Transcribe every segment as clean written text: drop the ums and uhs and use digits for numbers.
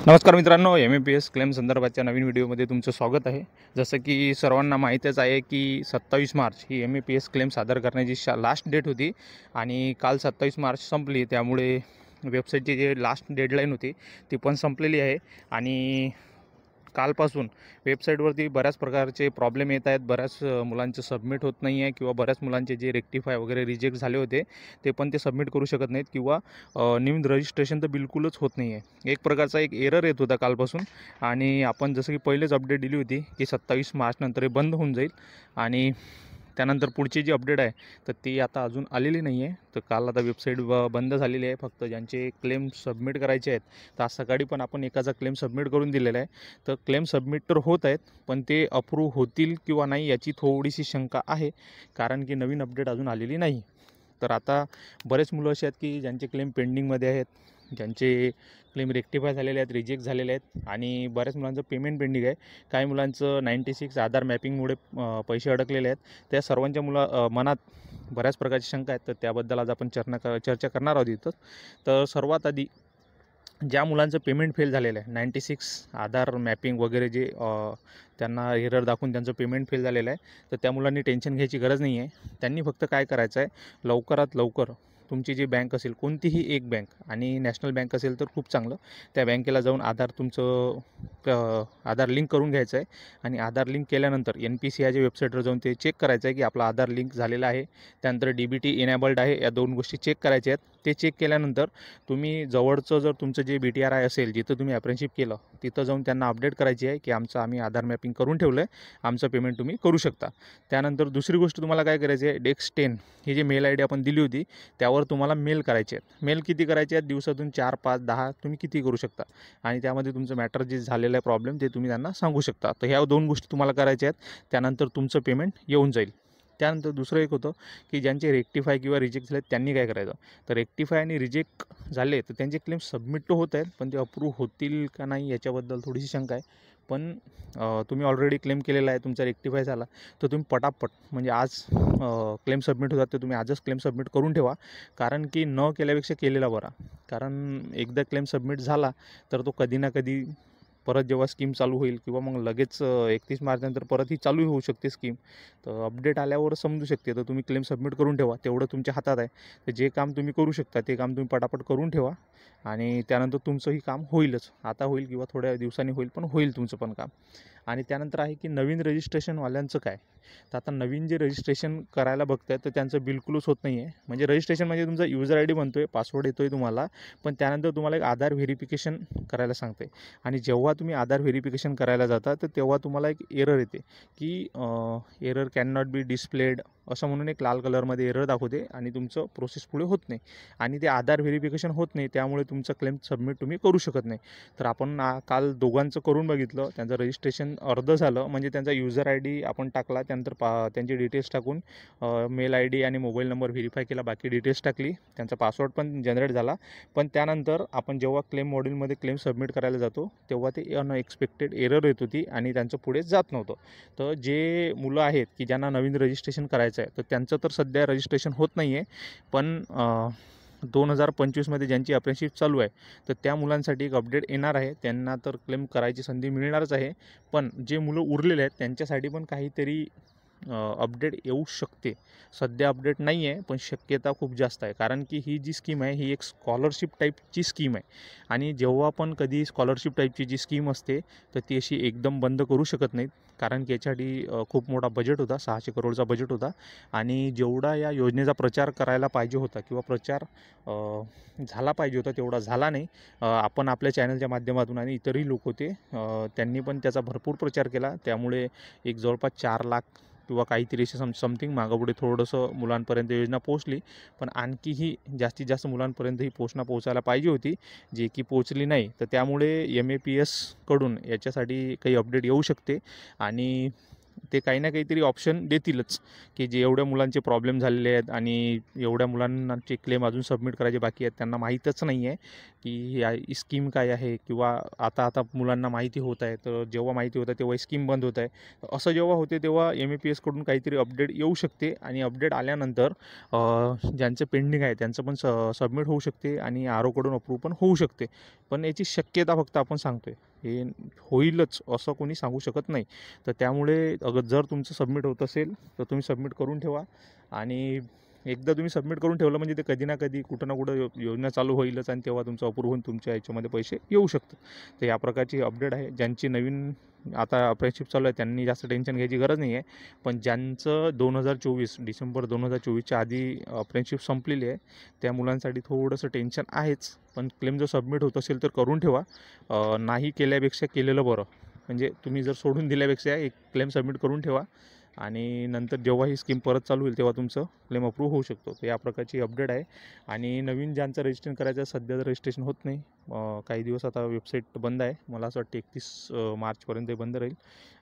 नमस्कार मित्रांनो, एम-ए-पी-एस क्लेम संदर्भाच्या नवीन व्हिडिओमध्ये तुमचं स्वागत आहे। जसं की सर्वांना माहीतच आहे की 27 मार्च ही एम-ए-पी-एस क्लेम सादर करण्याची लास्ट डेट होती आणि काल 27 मार्च संपली। त्यामुळे वेबसाईटची जे लास्ट डेडलाईन होती ती पण संपलेली आहे आणि कालपासून वेबसाईटवरती बऱ्याच प्रकारचे प्रॉब्लेम येत आहेत। बऱ्याच मुलांचं सबमिट होत नाही आहे किंवा बऱ्याच मुलांचे जे रेक्टिफाय वगैरे रिजेक्ट झाले होते ते पण ते सबमिट करू शकत नाहीत किंवा नवीन रजिस्ट्रेशन तर बिलकुलच होत नाही आहे। एक प्रकारचा एक एरर येत होता कालपासून आणि आपण जसं की पहिलेच अपडेट दिली होती की 27 मार्च नंतर हे बंद होऊन जाईल आणि त्यानंतर पुढची जी अपडेट आहे तर ती आता अजून आलेली नाही आहे। तर काल आता वेबसाईट बंद झालेली आहे। फक्त ज्यांचे क्लेम सबमिट करायचे आहेत तर आज सकाळी पण आपण एकाचा क्लेम सबमिट करून दिलेला आहे। तर क्लेम सबमिट तर होत आहेत पण ते अप्रूव्ह होतील किंवा नाही याची थोडीशी शंका आहे, कारण की नवीन अपडेट अजून आलेली नाही। तर आता बरेच मुलं असे आहेत की ज्यांचे क्लेम पेंडिंगमध्ये आहेत, ज्यांचे क्लेम रेक्टिफाय झालेले आहेत, रिजेक्ट झालेले आहेत आणि बऱ्याच मुलांचं पेमेंट पेंडिंग आहे। काही मुलांचं 96 आधार मॅपिंगमुळे पैसे अडकलेले आहेत। त्या सर्वांच्या मनात बऱ्याच प्रकारची शंका आहेत, तर त्याबद्दल आज आपण चर्चा करणार आहोत इथं। तर सर्वात आधी ज्या मुलांचं पेमेंट फेल झालेलं आहे, 96 आधार मॅपिंग वगैरे जे त्यांना एरर दाखवून त्यांचं पेमेंट फेल झालेलं आहे, तर त्या मुलांनी टेन्शन घ्यायची गरज नाही आहे। त्यांनी फक्त काय करायचं आहे, लवकरात लवकर तुमची जी बँक असेल, कोणतीही एक बँक, आणि नॅशनल बँक असेल तर खूप चांगलं, त्या बँकेला जाऊन आधार लिंक करून घ्यायचं आहे आणि आधार लिंक केल्यानंतर NPCIच्या वेबसाईटवर जाऊन ते चेक करायचं आहे की आपला आधार लिंक झालेला आहे, त्यानंतर DBT इनेबल्ड आहे, या दोन गोष्टी चेक करायच्या आहेत। ते चेक केल्यानंतर तुम्ही जवळचं जर तुमचं जे BTRI असेल, जिथं तुम्ही अप्रेंटिसशिप केलं, तिथं जाऊन त्यांना अपडेट करायची आहे की आम्ही आधार मॅपिंग करून ठेवलं आहे, आमचं पेमेंट तुम्ही करू शकता। त्यानंतर दुसरी गोष्ट तुम्हाला काय करायची आहे, Dex10 ही जी मेल ID आपण दिली होती त्यावर तुम्हाला मेल करायचे आहेत। मेल किती करायचे आहेत, दिवसातून 4, 5, 10 तुम्ही किती करू शकता आणि त्यामध्ये तुमचं मॅटर जे झालेलं आहे प्रॉब्लेम ते तुम्ही त्यांना सांगू शकता। तर ह्या दोन गोष्टी तुम्हाला करायच्या आहेत, त्यानंतर तुमचं पेमेंट येऊन जाईल। त्यानंतर दुसरं एक होतं की ज्यांचे रेक्टिफाय किंवा रिजेक्ट झाले त्यांनी काय करायचं, तर रेक्टिफाय आणि रिजेक्ट झाले तर त्यांचे क्लेम सबमिट तर होत आहेत पण ते अप्रूव्ह होतील का नाही याच्याबद्दल थोडीशी शंका आहे। पण तुम्ही ऑलरेडी क्लेम केलेला आहे, तुमचा रेक्टिफाय झाला तर तुम्ही पटापट, म्हणजे आज क्लेम सबमिट होतात तर तुम्ही आजच क्लेम सबमिट करून ठेवा, कारण की न केल्यापेक्षा केलेला बरा। कारण एकदा क्लेम सबमिट झाला तर तो कधी ना कधी परत जेव्हा स्कीम चालू होईल किंवा मग लगेच 31 मार्चनंतर परत ही चालू होऊ शकते स्कीम, तर अपडेट आल्यावर समजू शकते। तर तुम्ही क्लेम सबमिट करून ठेवा, तेवढं तुमच्या हातात आहे। तर जे काम तुम्ही करू शकता ते काम तुम्ही पटापट करून ठेवा आणि त्यानंतर तुमचंही काम होईलच, आता होईल किंवा थोड्या दिवसांनी होईल पण होईल तुमचं पण काम। आणि त्यानंतर आहे की नवीन रजिस्ट्रेशनवाल्यांचं काय, तर आता नवीन जे रजिस्ट्रेशन करायला बघत आहेत तर त्यांचं बिलकुलच होत नाही आहे। म्हणजे रजिस्ट्रेशन म्हणजे तुमचा यूजर ID बनतो आहे, पासवर्ड येतो आहे तुम्हाला, पण त्यानंतर तुम्हाला एक आधार व्हेरिफिकेशन करायला सांगते आणि जेव्हा तुम्ही आधार व्हेरिफिकेशन करायला जाता तर तेव्हा तुम्हाला एक एरर येते की error can not be displayed असं म्हणून एक लाल कलरमध्ये एरर दाखवते आणि तुमचं प्रोसेस पुढे होत नाही आणि ते आधार व्हेरिफिकेशन होत नाही, त्यामुळे तुमचं क्लेम सबमिट तुम्ही करू शकत नाही। तर आपण काल दोघांचं करून बघितलं, त्यांचं रजिस्ट्रेशन अर्धं झालं, म्हणजे त्यांचा यूजर ID आपण टाकला, त्यानंतर त्यांचे डिटेल्स टाकून मेल ID आणि मोबाईल नंबर व्हेरीफाय केला, बाकी डिटेल्स टाकली, त्यांचा पासवर्ड पण जनरेट झाला। पण त्यानंतर आपण जेव्हा क्लेम मॉड्यूलमध्ये क्लेम सबमिट करायला जातो तेव्हा ते अनएक्सपेक्टेड एरर येत होती आणि त्यांचं पुढे जात नव्हतं। तर जे मुलं आहेत की ज्यांना नवीन रजिस्ट्रेशन करायचं आहे तर त्यांचं तर सध्या रजिस्ट्रेशन होत नाही आहे, पण 2025मध्ये ज्यांची अप्रेंटिसशिप चालू आहे तर त्या मुलांसाठी एक अपडेट येणार आहे, त्यांना तर क्लेम करायची संधी मिळणारच आहे। पण जे मुलं उरलेले आहेत त्यांच्यासाठी पण काहीतरी अपडेट येऊ शकते। सध्या अपडेट नाही आहे पण शक्यता खूप जास्त आहे, कारण की ही जी स्कीम आहे ही एक स्कॉलरशिप टाईपची स्कीम आहे आणि जेव्हा पण कधी स्कॉलरशिप टाईपची जी स्कीम असते तर ती अशी एकदम बंद करू शकत नाहीत, कारण की याच्यासाठी खूप मोठा बजेट होता, 600 करोडचा बजेट होता आणि जेवढा या योजनेचा प्रचार करायला पाहिजे होता किंवा प्रचार झाला पाहिजे होता तेवढा झाला नाही। आपण आपल्या चॅनलच्या माध्यमातून आणि इतरही लोक होते त्यांनी पण त्याचा भरपूर प्रचार केला, त्यामुळे एक जवळपास 4 लाख किंवा काहीतरी समथिंग मागंपुढे थोडंसं मुलांपर्यंत योजना पोहोचली, पण आणखीही जास्तीत जास्त मुलांपर्यंत ही पोहोचायला पाहिजे होती, जे की पोहोचली नाही। तर त्यामुळे MAPS कडून याच्यासाठी काही अपडेट येऊ शकते आणि ते काही ना काहीतरी ऑप्शन देतीलच, की जे एवढ्या मुलांचे प्रॉब्लेम झालेले आहेत आणि एवढ्या मुलांचे क्लेम अजून सबमिट करायचे बाकी आहेत, त्यांना माहीतच नाही आहे की ही स्कीम काय आहे, किंवा आता मुलांना माहिती होत आहे. तर जेव्हा माहिती होतं तेव्हा स्कीम बंद होत आहे. असं जेव्हा होते तेव्हा MEPSकडून काहीतरी अपडेट येऊ शकते, आणि अपडेट आल्यानंतर ज्यांचं पेंडिंग आहे त्यांचं पण सबमिट होऊ शकते आणि ROकडून अप्रूव्ह पण होऊ शकते. पण याची शक्यता फक्त आपण सांगतोय, हे होईलच असं कोणी सांगू शकत नाही. तर त्यामुळे जर तुमचं सबमिट होत असेल तर तुम्ही सबमिट करून ठेवा, आणि एकदा तुम्ही सबमिट करून ठेवलं म्हणजे ते कधी ना कधी कुठं ना कुठं योजना चालू होईलच, आणि तेव्हा तुमचं अप्रूव्ह होऊन तुमच्या याच्यामध्ये पैसे येऊ शकतात. तर या प्रकारची अपडेट आहे. ज्यांची नवीन आता अप्रेंटिसशिप चालू आहे त्यांनी जास्त टेन्शन घ्यायची गरज नाही आहे. पण ज्यांचं 2024 डिसेंबर 2024च्या आधी अप्रेंटिसशिप संपलेली आहे त्या मुलांसाठी थोडंसं टेन्शन आहेच. पण क्लेम जर सबमिट होत असेल तर करून ठेवा. नाही केल्यापेक्षा केलेलं बरं. म्हणजे तुम्ही जर सोडून दिल्यापेक्षा एक क्लेम सबमिट करून ठेवा, आणि नंतर जेव्हा ही स्कीम परत चालू होईल तेव्हा तुमचं क्लेम अप्रूव्ह होऊ शकतो. तर या प्रकारची अपडेट आहे. आणि नवीन ज्यांचं रजिस्ट्रेशन करायचं आहे सध्या तर रजिस्ट्रेशन होत नाही. काही दिवस आता वेबसाईट बंद आहे. मला असं वाटतं 31 मार्चपर्यंत बंद राहील,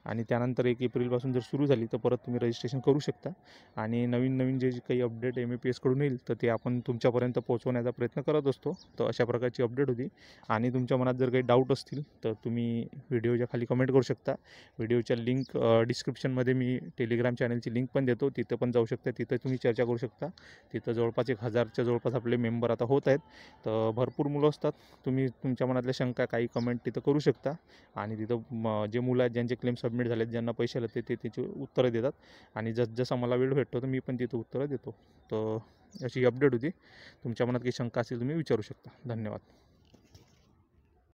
आणि त्यानंतर 1 एप्रिलपासून जर सुरू झाली तर परत तुम्ही रजिस्ट्रेशन करू शकता. आणि नवीन जे काही अपडेट MEPSकडून येईल तर ते आपण तुमच्यापर्यंत पोहोचवण्याचा प्रयत्न करत असतो. तर अशा प्रकारची अपडेट होती. आणि तुमच्या मनात जर काही डाऊट असतील तर तुम्ही व्हिडिओच्या खाली कमेंट करू शकता. व्हिडिओच्या लिंक डिस्क्रिप्शनमध्ये मी टेलिग्राम चॅनलची लिंक पण देतो, तिथं पण जाऊ शकता. तिथं तुम्ही चर्चा करू शकता. तिथं जवळपास 1000च्या जवळपास आपले मेंबर आता होत आहेत. तर भरपूर मुलं असतात. तुम्ही तुमच्या मनातल्या शंका काही कमेंट तिथं करू शकता, आणि तिथं जे मुलं आहेत ज्यांचे क्लेम सबमिट झालेत, ज्यांना पैसे आले ते त्याची उत्तरं देतात. आणि जसं मला वेळ भेटतो तर मी पण तिथं उत्तरं देतो. तर अशी अपडेट होती. तुमच्या मनात काही शंका असेल तुम्ही विचारू शकता. धन्यवाद.